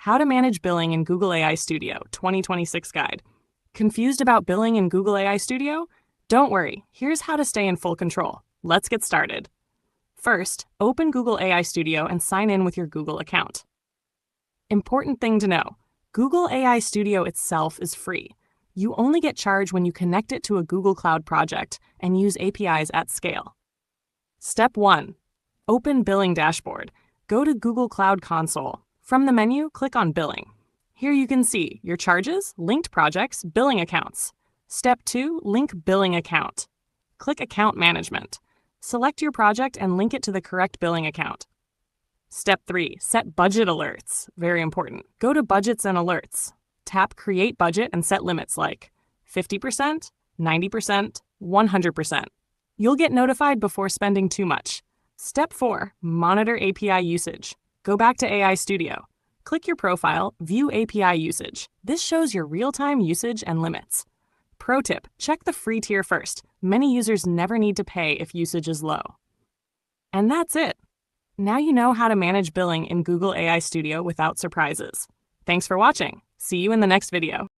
How to Manage Billing in Google AI Studio 2026 Guide. Confused about billing in Google AI Studio? Don't worry, here's how to stay in full control. Let's get started. First, open Google AI Studio and sign in with your Google account. Important thing to know, Google AI Studio itself is free. You only get charged when you connect it to a Google Cloud project and use APIs at scale. Step 1. Open Billing Dashboard. Go to Google Cloud Console. From the menu, click on Billing. Here you can see your charges, linked projects, billing accounts. Step 2. Link billing account. Click Account Management. Select your project and link it to the correct billing account. Step 3. Set budget alerts. Very important. Go to Budgets and Alerts. Tap Create Budget and set limits like 50%, 90%, 100%. You'll get notified before spending too much. Step 4. Monitor API usage. Go back to AI Studio. Click your profile, View API Usage. This shows your real-time usage and limits. Pro tip, check the free tier first. Many users never need to pay if usage is low. And that's it. Now you know how to manage billing in Google AI Studio without surprises. Thanks for watching. See you in the next video.